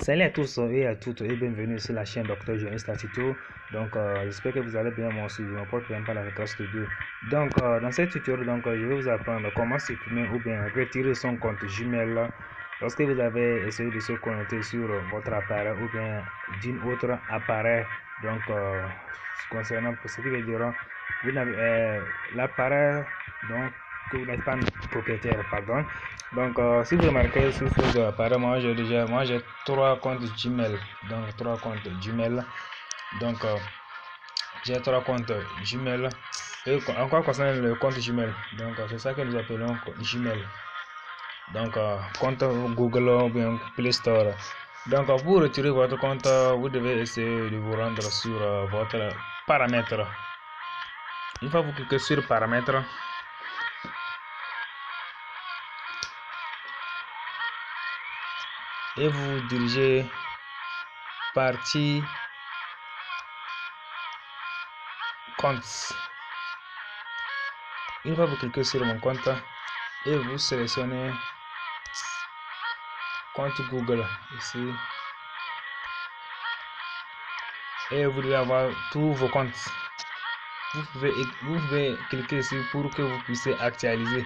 Salut à tous et à toutes et bienvenue sur la chaîne Dr Johnny Statito. Donc j'espère que vous allez bien, moi aussi je me porte bien par la classe studio. Donc dans cette tutoriel je vais vous apprendre comment supprimer ou bien retirer son compte Gmail lorsque vous avez essayé de se connecter sur votre appareil ou bien d'un autre appareil. Donc concernant ce qui veut dire vous n'avez l'appareil donc que vous n'êtes pas propriétaire, pardon. Donc si vous remarquez sur ce appareil, moi j'ai 3 comptes Gmail. Donc 3 comptes Gmail. Donc j'ai 3 comptes Gmail. Et encore concernant le compte Gmail, donc c'est ça que nous appelons Gmail. Donc compte Google ou bien Play Store. Donc pour retirer votre compte, vous devez essayer de vous rendre sur votre paramètre. Une fois que vous cliquez sur paramètres, et vous dirigez partie compte. Une fois que vous cliquez sur mon compte et vous sélectionnez compte Google ici, et vous devez avoir tous vos comptes. Vous pouvez cliquer ici pour que vous puissiez actualiser,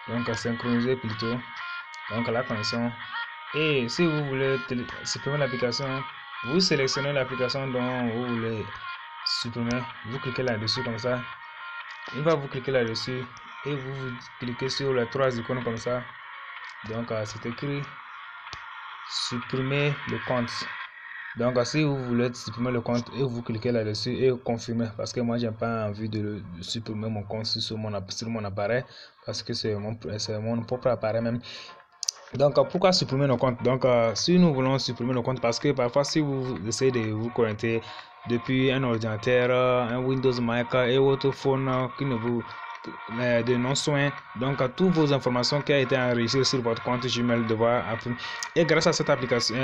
donc synchroniser plutôt donc la connexion. Et si vous voulez supprimer l'application, vous sélectionnez l'application dont vous voulez supprimer, vous cliquez là-dessus comme ça. Une fois que vous cliquez là-dessus et vous cliquez sur les 3 icônes comme ça, donc c'est écrit supprimer le compte. Donc si vous voulez supprimer le compte et vous cliquez là-dessus et confirmer, parce que moi j'ai pas envie de supprimer mon compte sur mon appareil, parce que c'est mon propre appareil même. Donc pourquoi supprimer nos comptes? Donc si nous voulons supprimer nos comptes, parce que parfois si vous essayez de vous connecter depuis un ordinateur, un Windows Mac et votre phone qui ne vous de non-soin, donc toutes vos informations qui ont été enregistrées sur votre compte Gmail devoir apprendre. Et grâce à cette application,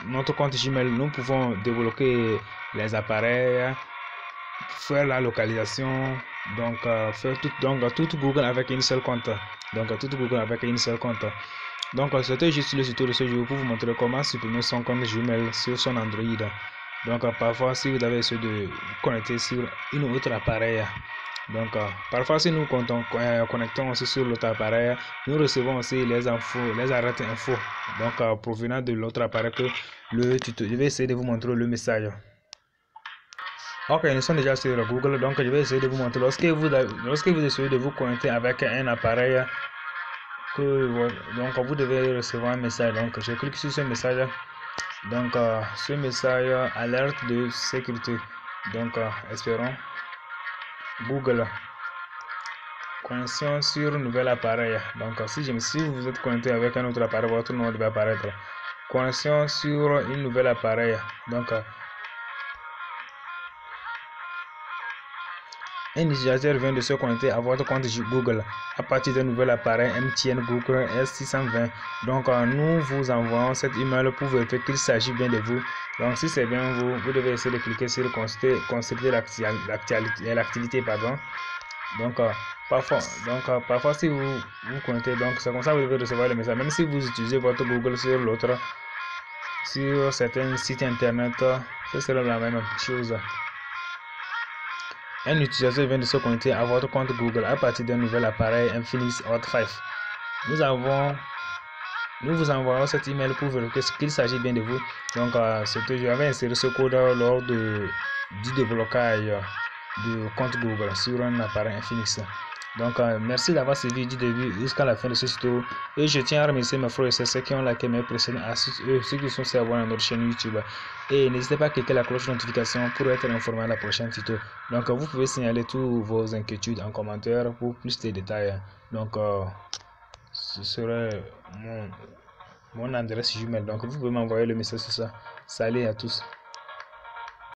notre compte Gmail, nous pouvons débloquer les appareils, faire la localisation, donc faire tout Google avec une seule compte. Donc tout Google avec une seule compte. Donc c'était juste le tuto de ce jour pour vous montrer comment supprimer son compte Gmail sur son Android. Donc parfois si vous avez essayé de vous connecter sur une autre appareil, donc parfois si nous connectons aussi sur l'autre appareil, nous recevons aussi les infos, les alertes infos, donc provenant de l'autre appareil que le tuto. Je vais essayer de vous montrer le message. Ok, nous sommes déjà sur Google, donc je vais essayer de vous montrer lorsque vous essayez de vous connecter avec un appareil donc vous devez recevoir un message. Donc je clique sur ce message. Donc ce message alerte de sécurité. Donc espérons Google connexion sur nouvel appareil. Donc si vous êtes connecté avec un autre appareil, votre nom devait apparaître. Connexion sur une nouvelle appareil. Donc un utilisateur vient de se connecter à votre compte Google à partir d'un nouvel appareil MTN Google S620. Donc nous vous envoyons cette email pour vérifier qu'il s'agit bien de vous. Donc si c'est bien vous, vous devez essayer de cliquer sur consulter l'activité, pardon. Donc parfois si vous connectez, donc c'est comme ça que vous devez recevoir le message. Même si vous utilisez votre Google sur l'autre, sur certains sites internet, ce sera la même chose. Un utilisateur vient de se connecter à votre compte Google à partir d'un nouvel appareil Infinix Hot 5. Nous vous envoyons cet email pour vérifier qu'il s'agit bien de vous. Donc, j'avais inséré ce code lors du déblocage du compte Google sur un appareil Infinix. Donc, merci d'avoir suivi du début jusqu'à la fin de ce tuto. Et je tiens à remercier mes frères et sœurs qui ont liké mes précédents astuces, ceux qui sont abonnés à notre chaîne YouTube. Et n'hésitez pas à cliquer la cloche de notification pour être informé à la prochaine tuto. Donc, vous pouvez signaler toutes vos inquiétudes en commentaire pour plus de détails. Donc, ce serait mon adresse Gmail. Donc, vous pouvez m'envoyer le message sur ça. Salut à tous.